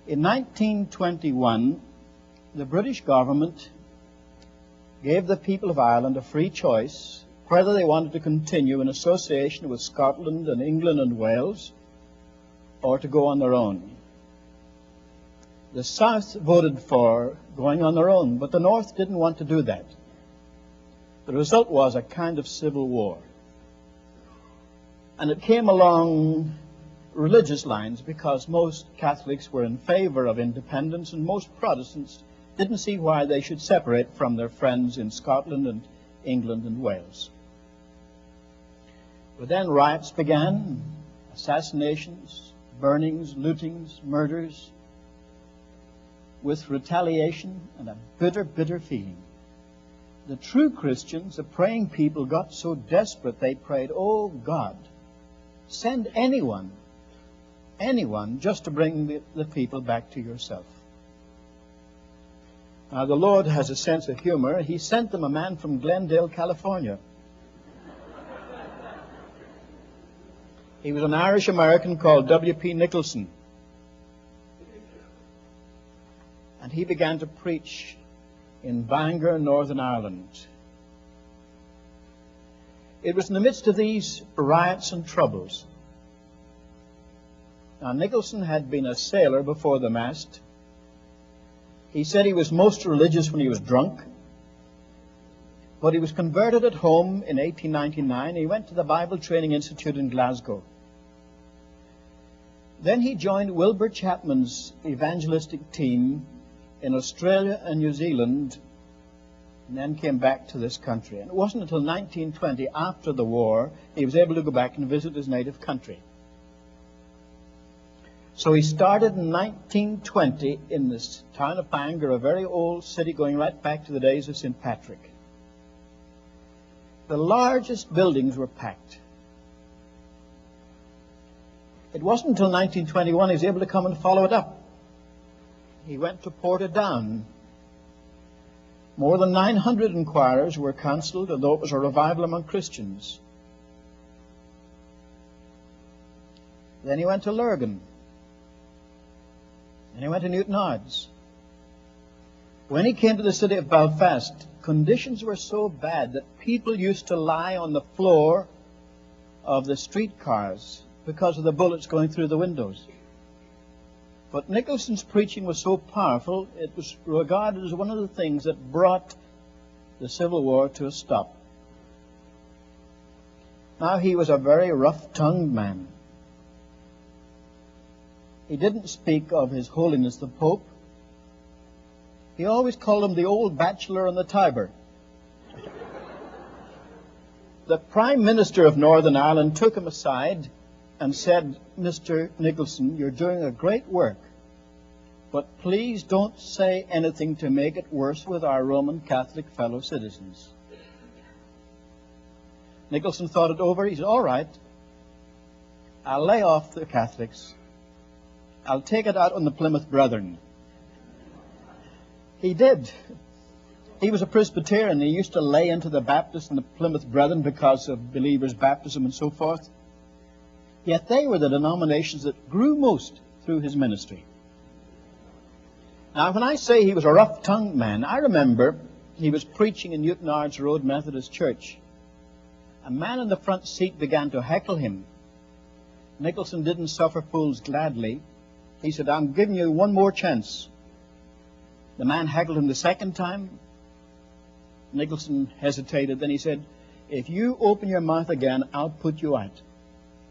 In 1921, the British government gave the people of Ireland a free choice whether they wanted to continue in association with Scotland and England and Wales or to go on their own. The South voted for going on their own, but the North didn't want to do that. The result was a kind of civil war. And it came along religious lines because most Catholics were in favor of independence and most Protestants didn't see why they should separate from their friends in Scotland and England and Wales. But then riots began, assassinations, burnings, lootings, murders, with retaliation and a bitter, bitter feeling. The true Christians, the praying people, got so desperate they prayed, "Oh God, send anyone just to bring the people back to yourself." Now the Lord has a sense of humor. He sent them a man from Glendale, California. He was an Irish-American called W.P. Nicholson. And he began to preach in Bangor, Northern Ireland. It was in the midst of these riots and troubles. Now, Nicholson had been a sailor before the mast. He said he was most religious when he was drunk. But he was converted at home in 1899. He went to the Bible Training Institute in Glasgow. Then he joined Wilbur Chapman's evangelistic team in Australia and New Zealand, and then came back to this country. And it wasn't until 1920, after the war, he was able to go back and visit his native country. So he started in 1920 in this town of Bangor, a very old city going right back to the days of St. Patrick. The largest buildings were packed. It wasn't until 1921 he was able to come and follow it up. He went to Portadown. More than 900 inquirers were cancelled, although it was a revival among Christians. Then he went to Lurgan. And he went to Newtownards. When he came to the city of Belfast, conditions were so bad that people used to lie on the floor of the streetcars because of the bullets going through the windows. But Nicholson's preaching was so powerful, it was regarded as one of the things that brought the Civil War to a stop. Now, he was a very rough-tongued man. He didn't speak of His Holiness the Pope. He always called him the old bachelor on the Tiber. The Prime Minister of Northern Ireland took him aside and said, "Mr. Nicholson, you're doing a great work, but please don't say anything to make it worse with our Roman Catholic fellow citizens." Nicholson thought it over. He said, "All right, I'll lay off the Catholics. I'll take it out on the Plymouth Brethren." He did. He was a Presbyterian. He used to lay into the Baptists and the Plymouth Brethren because of believers' baptism and so forth. Yet they were the denominations that grew most through his ministry. Now, when I say he was a rough-tongued man, I remember he was preaching in Newtownards Road Methodist Church. A man in the front seat began to heckle him. Nicholson didn't suffer fools gladly. He said, "I'm giving you one more chance." The man heckled him the second time. Nicholson hesitated. Then he said, "If you open your mouth again, I'll put you out."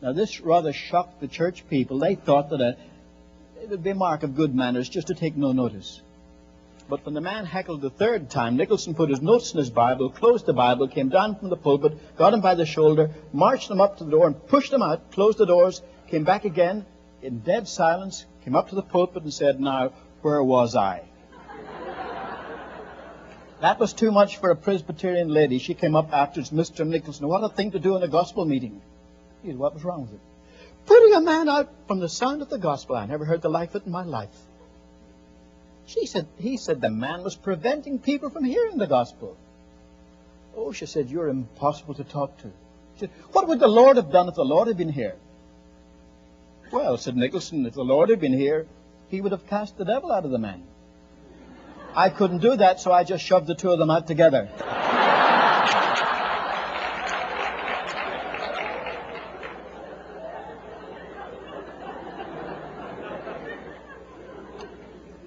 Now, this rather shocked the church people. They thought that it would be a mark of good manners just to take no notice. But when the man heckled the third time, Nicholson put his notes in his Bible, closed the Bible, came down from the pulpit, got him by the shoulder, marched him up to the door and pushed him out, closed the doors, came back again in dead silence, came up to the pulpit and said, "Now, where was I?" That was too much for a Presbyterian lady. She came up afterwards, "Mr. Nicholson, what a thing to do in a gospel meeting." He said, "What was wrong with it?" "Putting a man out from the sound of the gospel. I never heard the like of it in my life." He said the man was preventing people from hearing the gospel. "Oh," she said, "you're impossible to talk to." She said, "What would the Lord have done if the Lord had been here?" Well, said Nicholson, if the Lord had been here, he would have cast the devil out of the man. I couldn't do that, so I just shoved the two of them out together.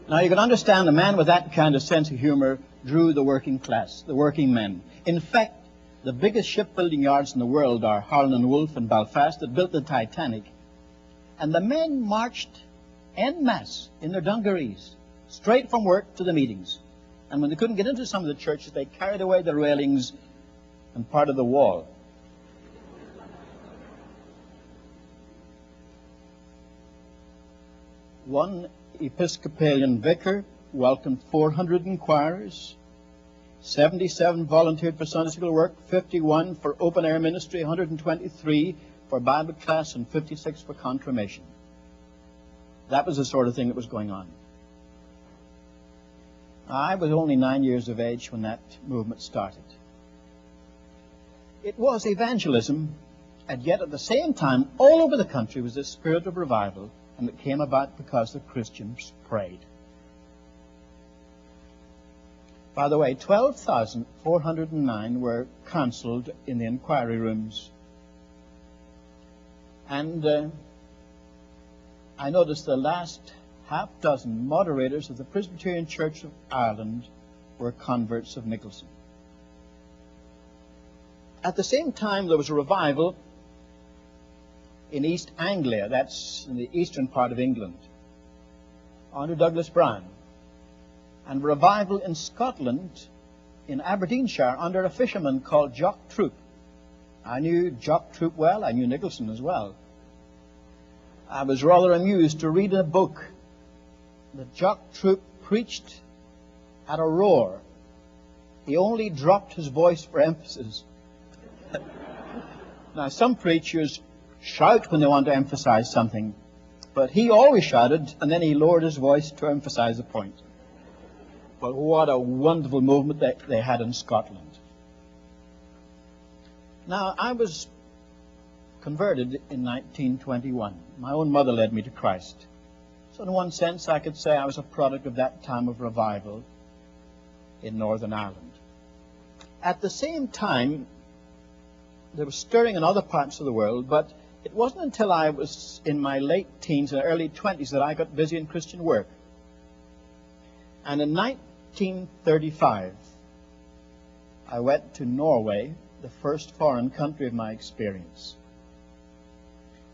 Now, you can understand a man with that kind of sense of humor drew the working class, the working men. In fact, the biggest shipbuilding yards in the world are Harland and Wolff in Belfast that built the Titanic. And the men marched en masse in their dungarees, straight from work to the meetings. And when they couldn't get into some of the churches, they carried away the railings and part of the wall. One Episcopalian vicar welcomed 400 inquirers, 77 volunteered for Sunday school work, 51 for open-air ministry, 123 for Bible class, and 56 for confirmation. That was the sort of thing that was going on. I was only 9 years of age when that movement started. It was evangelism, and yet at the same time, all over the country was this spirit of revival, and it came about because the Christians prayed. By the way, 12,409 were counseled in the inquiry rooms. And I noticed the last half dozen moderators of the Presbyterian Church of Ireland were converts of Nicholson. At the same time, there was a revival in East Anglia, that's in the eastern part of England, under Douglas Brown, and revival in Scotland, in Aberdeenshire, under a fisherman called Jock Troop. I knew Jock Troop well, I knew Nicholson as well. I was rather amused to read in a book that Jock Troop preached at a roar. He only dropped his voice for emphasis. Now, some preachers shout when they want to emphasize something, but he always shouted, and then he lowered his voice to emphasize a point. But what a wonderful movement that they had in Scotland. Now, I was converted in 1921. My own mother led me to Christ. So in one sense, I could say I was a product of that time of revival in Northern Ireland. At the same time, there was stirring in other parts of the world, but it wasn't until I was in my late teens and early 20s that I got busy in Christian work. And in 1935, I went to Norway, the first foreign country of my experience.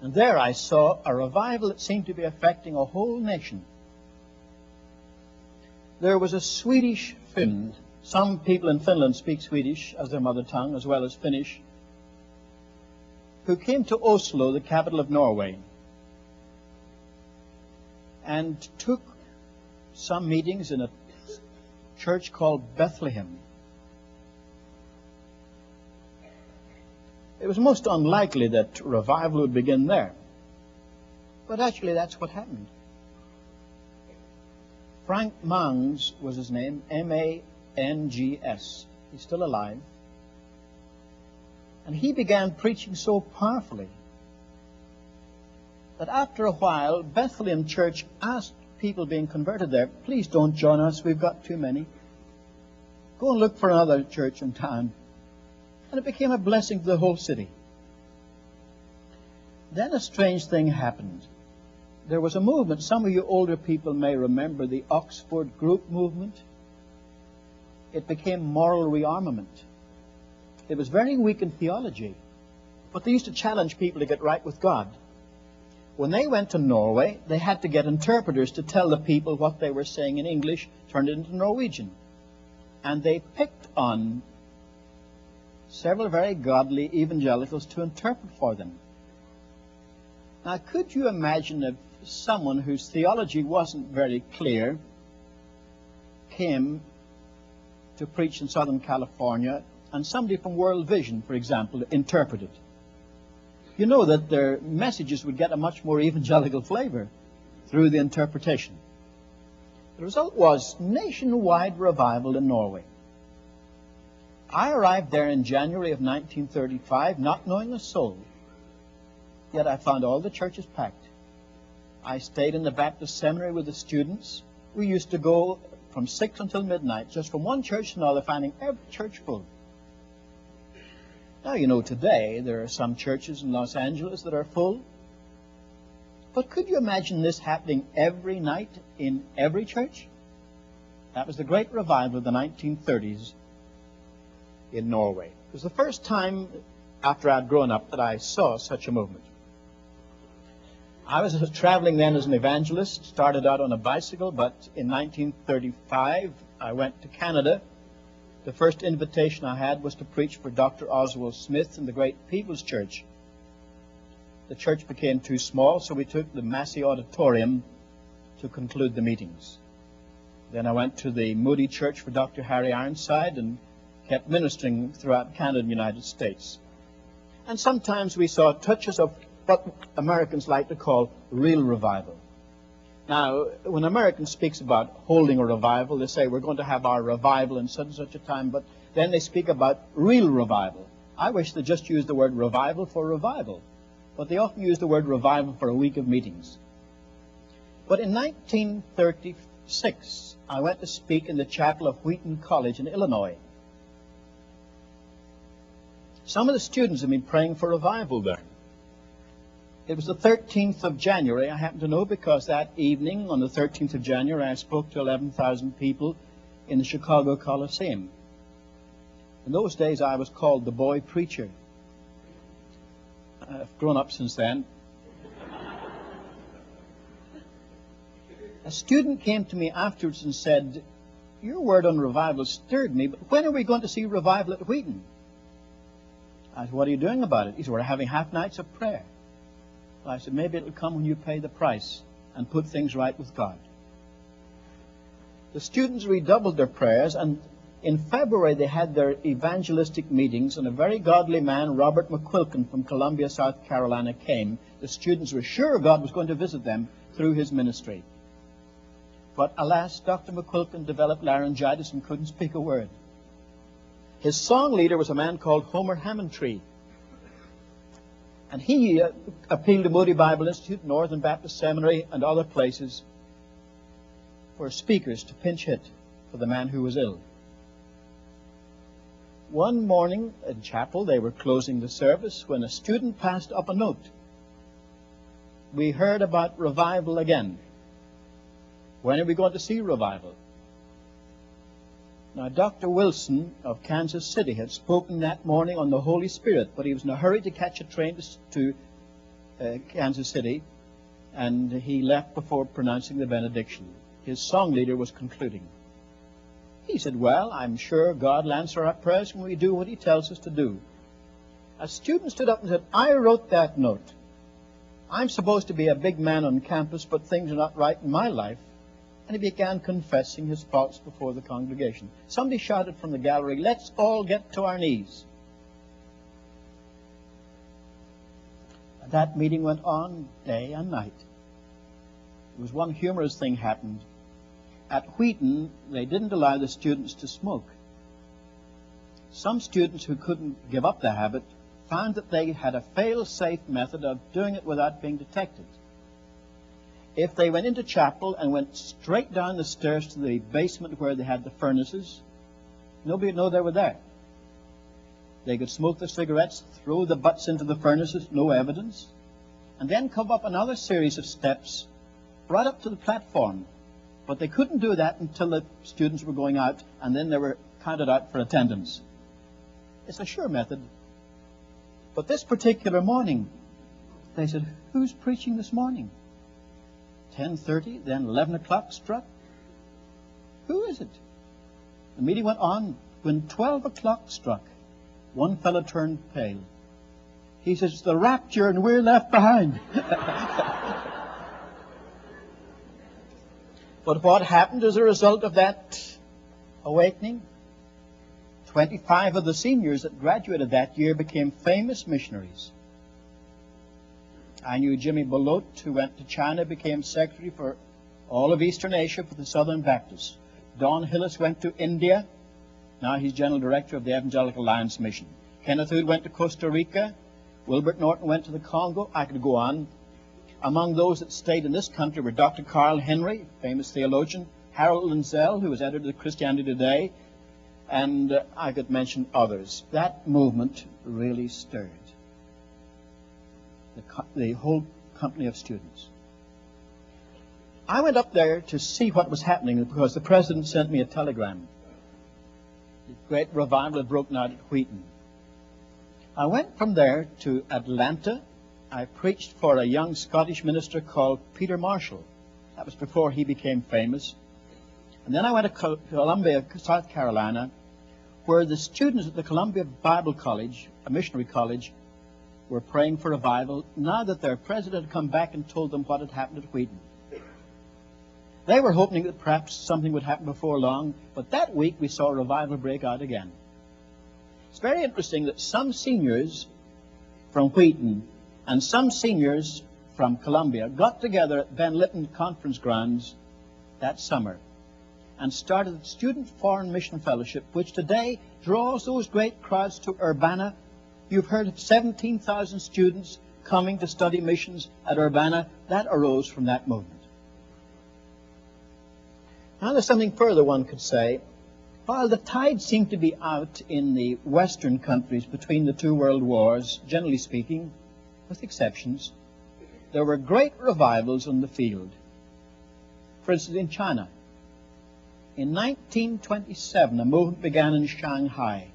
And there I saw a revival that seemed to be affecting a whole nation. There was a Swedish Finn. Some people in Finland speak Swedish as their mother tongue, as well as Finnish, who came to Oslo, the capital of Norway, and took some meetings in a church called Bethlehem. It was most unlikely that revival would begin there. But actually, that's what happened. Frank Mangs was his name, M-A-N-G-S. He's still alive. And he began preaching so powerfully that after a while, Bethlehem Church asked people being converted there, please don't join us, we've got too many. Go and look for another church in town. And it became a blessing to the whole city. Then a strange thing happened. There was a movement, some of you older people may remember the Oxford Group movement. It became moral rearmament. It was very weak in theology, but they used to challenge people to get right with God. When they went to Norway, they had to get interpreters to tell the people what they were saying in English, turned it into Norwegian. And they picked on several very godly evangelicals to interpret for them. Now, could you imagine if someone whose theology wasn't very clear came to preach in Southern California, and somebody from World Vision, for example, interpreted? You know that their messages would get a much more evangelical flavor through the interpretation. The result was nationwide revival in Norway. I arrived there in January of 1935, not knowing a soul. Yet I found all the churches packed. I stayed in the Baptist seminary with the students. We used to go from 6 until midnight, just from one church to another, finding every church full. Now, you know, today there are some churches in Los Angeles that are full. But could you imagine this happening every night in every church? That was the great revival of the 1930s in Norway. It was the first time after I'd grown up that I saw such a movement. I was traveling then as an evangelist, started out on a bicycle, but in 1935 I went to Canada. The first invitation I had was to preach for Dr. Oswald Smith in the great People's Church. The church became too small, so we took the Massey Auditorium to conclude the meetings. Then I went to the Moody Church for Dr. Harry Ironside and kept ministering throughout Canada and the United States. And sometimes we saw touches of what Americans like to call real revival. Now, when American speaks about holding a revival, they say we're going to have our revival in such and such a time, but then they speak about real revival. I wish they just used the word revival for revival, but they often use the word revival for a week of meetings. But in 1936, I went to speak in the chapel of Wheaton College in Illinois. Some of the students have been praying for revival there. It was the 13th of January, I happen to know, because that evening, on the 13th of January, I spoke to 11,000 people in the Chicago Coliseum. In those days, I was called the boy preacher. I've grown up since then. A student came to me afterwards and said, "Your word on revival stirred me, but when are we going to see revival at Wheaton?" I said, "What are you doing about it?" He said, "We're having half nights of prayer." I said, "Maybe it'll come when you pay the price and put things right with God." The students redoubled their prayers, and in February they had their evangelistic meetings, and a very godly man, Robert McQuilkin from Columbia, South Carolina, came. The students were sure God was going to visit them through his ministry. But alas, Dr. McQuilkin developed laryngitis and couldn't speak a word. His song leader was a man called Homer Hammondtree. And he appealed to Moody Bible Institute, Northern Baptist Seminary, and other places for speakers to pinch hit for the man who was ill. One morning in chapel, they were closing the service when a student passed up a note. "We heard about revival again. When are we going to see revival?" Now, Dr. Wilson of Kansas City had spoken that morning on the Holy Spirit, but he was in a hurry to catch a train to Kansas City, and he left before pronouncing the benediction. His song leader was concluding. He said, "Well, I'm sure God will answer our prayers when we do what he tells us to do." A student stood up and said, "I wrote that note. I'm supposed to be a big man on campus, but things are not right in my life." And he began confessing his faults before the congregation. Somebody shouted from the gallery, "Let's all get to our knees." And that meeting went on day and night. There was one humorous thing happened. At Wheaton, they didn't allow the students to smoke. Some students who couldn't give up the habit found that they had a fail-safe method of doing it without being detected. If they went into chapel and went straight down the stairs to the basement where they had the furnaces, nobody would know they were there. They could smoke their cigarettes, throw the butts into the furnaces, no evidence, and then come up another series of steps right up to the platform. But they couldn't do that until the students were going out, and then they were counted out for attendance. It's a sure method. But this particular morning, they said, "Who's preaching this morning?" 10:30, then 11 o'clock struck. Who is it? The meeting went on. When 12 o'clock struck, one fellow turned pale. He says, "It's the rapture and we're left behind." But what happened as a result of that awakening? 25 of the seniors that graduated that year became famous missionaries. I knew Jimmy Belote, who went to China, became secretary for all of Eastern Asia for the Southern Baptists. Don Hillis went to India. Now he's general director of the Evangelical Alliance Mission. Kenneth Hood went to Costa Rica. Wilbert Norton went to the Congo. I could go on. Among those that stayed in this country were Dr. Carl Henry, famous theologian, Harold Lindsell, who was editor of Christianity Today, and I could mention others. That movement really stirred the whole company of students. I went up there to see what was happening because the president sent me a telegram. The great revival had broken out at Wheaton. I went from there to Atlanta. I preached for a young Scottish minister called Peter Marshall. That was before he became famous. And then I went to Columbia, South Carolina, where the students at the Columbia Bible College, a missionary college, were praying for revival now that their president had come back and told them what had happened at Wheaton. They were hoping that perhaps something would happen before long, but that week we saw a revival break out again. It's very interesting that some seniors from Wheaton and some seniors from Columbia got together at Ben Lytton Conference Grounds that summer and started the Student Foreign Mission Fellowship, which today draws those great crowds to Urbana. You've heard of 17,000 students coming to study missions at Urbana. That arose from that movement. Now there's something further one could say. While the tide seemed to be out in the Western countries between the two world wars, generally speaking, with exceptions, there were great revivals in the field. For instance, in China. In 1927, a movement began in Shanghai.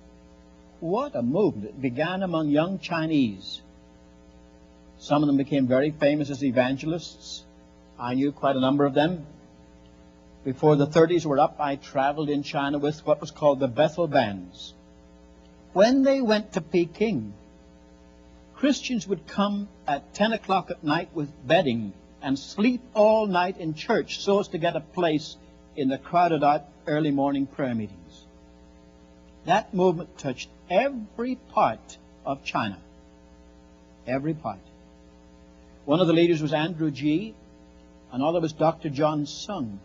What a movement. It began among young Chinese. Some of them became very famous as evangelists. I knew quite a number of them. Before the 30s were up, I traveled in China with what was called the Bethel Bands. When they went to Peking, Christians would come at 10 o'clock at night with bedding and sleep all night in church so as to get a place in the crowded out early morning prayer meetings. That movement touched every part of China. Every part. One of the leaders was Andrew G. Another was Dr. John Sung.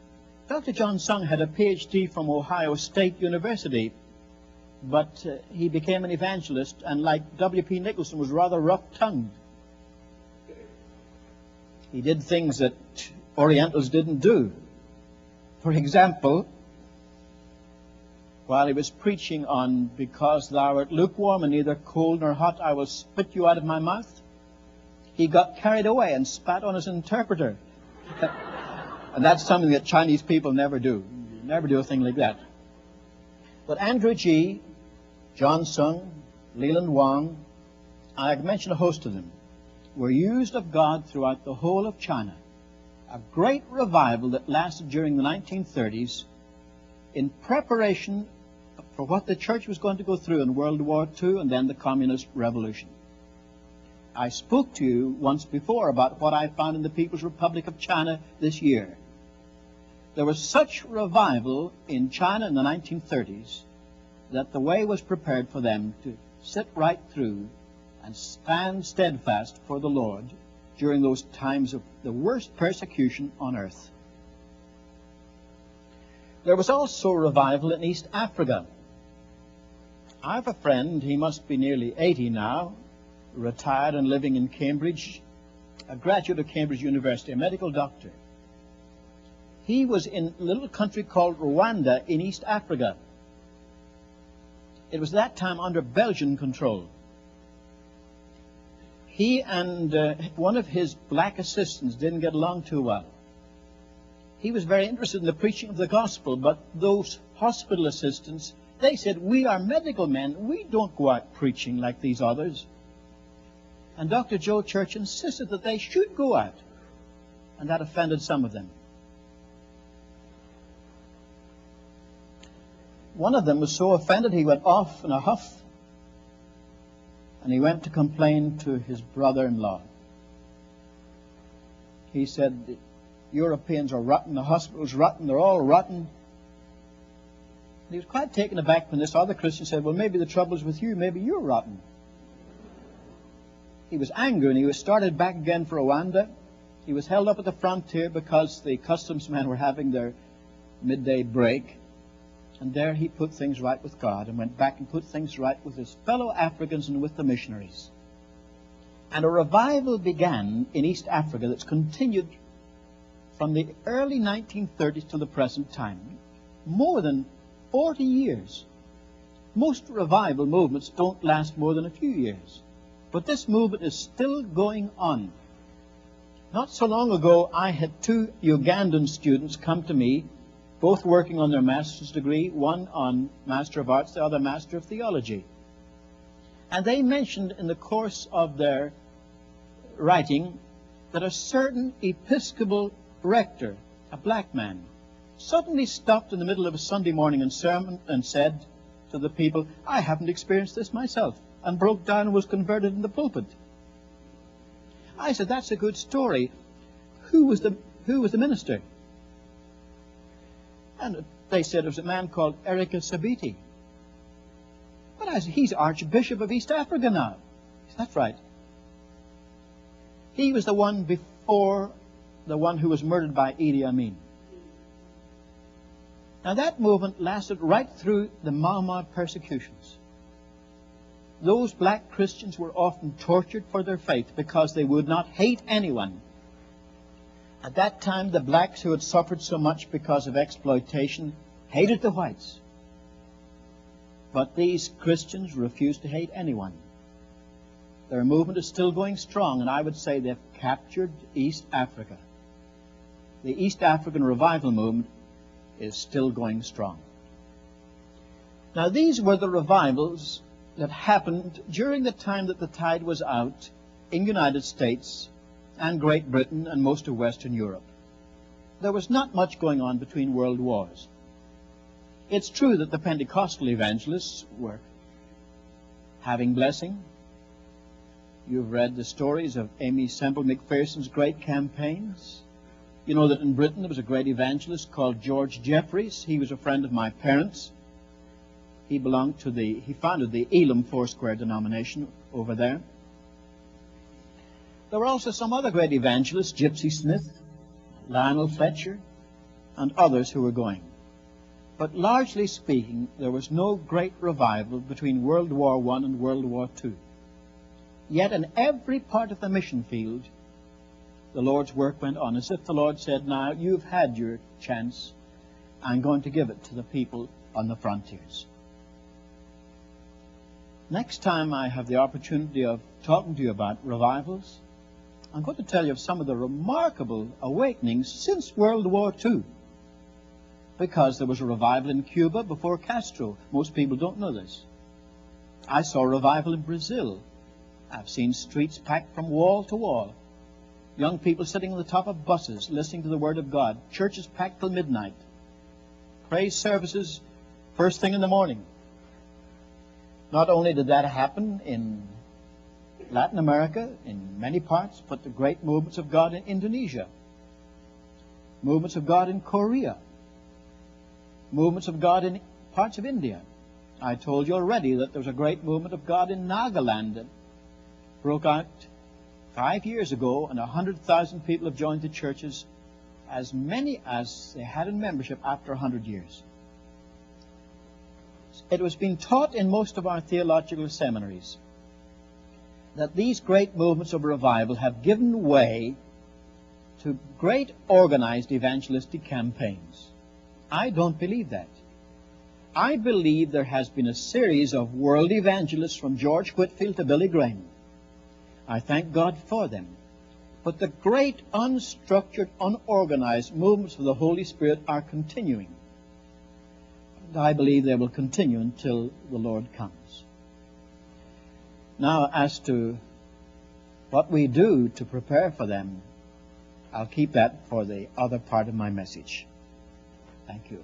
Dr. John Sung had a PhD from Ohio State University, but he became an evangelist, and like W.P. Nicholson, was rather rough-tongued. He did things that Orientals didn't do. For example, while he was preaching on, "Because thou art lukewarm and neither cold nor hot, I will spit you out of my mouth," he got carried away and spat on his interpreter. And that's something that Chinese people never do. Never do a thing like that. But Andrew G., John Sung, Leland Wang, I've mentioned a host of them, were used of God throughout the whole of China. A great revival that lasted during the 1930s in preparation for what the church was going to go through in World War II and then the Communist Revolution. I spoke to you once before about what I found in the People's Republic of China this year. There was such revival in China in the 1930s that the way was prepared for them to sit right through and stand steadfast for the Lord during those times of the worst persecution on earth. There was also revival in East Africa. I have a friend, he must be nearly 80 now, retired and living in Cambridge, a graduate of Cambridge University, a medical doctor. He was in a little country called Rwanda in East Africa. It was that time under Belgian control. He and one of his black assistants didn't get along too well. He was very interested in the preaching of the gospel, but those hospital assistants, they said, "We are medical men. We don't go out preaching like these others." And Dr. Joe Church insisted that they should go out. And that offended some of them. One of them was so offended he went off in a huff and he went to complain to his brother-in-law. He said, "The Europeans are rotten, the hospital's rotten, they're all rotten." He was quite taken aback when this other Christian said, "Well, maybe the trouble's with you, maybe you're rotten." He was angry and he was started back again for Rwanda. He was held up at the frontier because the customs men were having their midday break. And there he put things right with God and went back and put things right with his fellow Africans and with the missionaries. And a revival began in East Africa that's continued from the early 1930s to the present time. More than 40 years. Most revival movements don't last more than a few years. But this movement is still going on. Not so long ago, I had 2 Ugandan students come to me, both working on their master's degree, one on Master of Arts, the other Master of Theology. And they mentioned in the course of their writing that a certain Episcopal rector, a black man, suddenly stopped in the middle of a Sunday morning and sermon and said to the people, "I haven't experienced this myself," and broke down and was converted in the pulpit. I said, "That's a good story. Who was the minister?" And they said it was a man called Erika Sabiti. But I said, "He's Archbishop of East Africa now." He said, "That's right." He was the one before the one who was murdered by Idi Amin. Now that movement lasted right through the Mau Mau persecutions. Those black Christians were often tortured for their faith because they would not hate anyone. At that time, the blacks who had suffered so much because of exploitation hated the whites. But these Christians refused to hate anyone. Their movement is still going strong, and I would say they've captured East Africa. The East African revival movement is still going strong. Now, these were the revivals that happened during the time that the tide was out in the United States and Great Britain and most of Western Europe. There was not much going on between world wars. It's true that the Pentecostal evangelists were having blessing. You've read the stories of Amy Semple McPherson's great campaigns. You know that in Britain there was a great evangelist called George Jeffreys. He was a friend of my parents. He founded the Elam Foursquare denomination over there. There were also some other great evangelists, Gypsy Smith, Lionel Fletcher, and others who were going. But largely speaking, there was no great revival between World War I and World War II. Yet in every part of the mission field, the Lord's work went on, as if the Lord said, "Now you've had your chance. I'm going to give it to the people on the frontiers." Next time I have the opportunity of talking to you about revivals, I'm going to tell you of some of the remarkable awakenings since World War II. Because there was a revival in Cuba before Castro. Most people don't know this. I saw a revival in Brazil. I've seen streets packed from wall to wall. Young people sitting on the top of buses listening to the Word of God. Churches packed till midnight. Praise services first thing in the morning. Not only did that happen in Latin America, in many parts, but the great movements of God in Indonesia. Movements of God in Korea. Movements of God in parts of India. I told you already that there was a great movement of God in Nagaland that broke out 5 years ago, and 100,000 people have joined the churches, as many as they had in membership after 100 years. It was being taught in most of our theological seminaries that these great movements of revival have given way to great organized evangelistic campaigns. I don't believe that. I believe there has been a series of world evangelists from George Whitefield to Billy Graham. I thank God for them. But the great unstructured, unorganized movements of the Holy Spirit are continuing. And I believe they will continue until the Lord comes. Now, as to what we do to prepare for them, I'll keep that for the other part of my message. Thank you.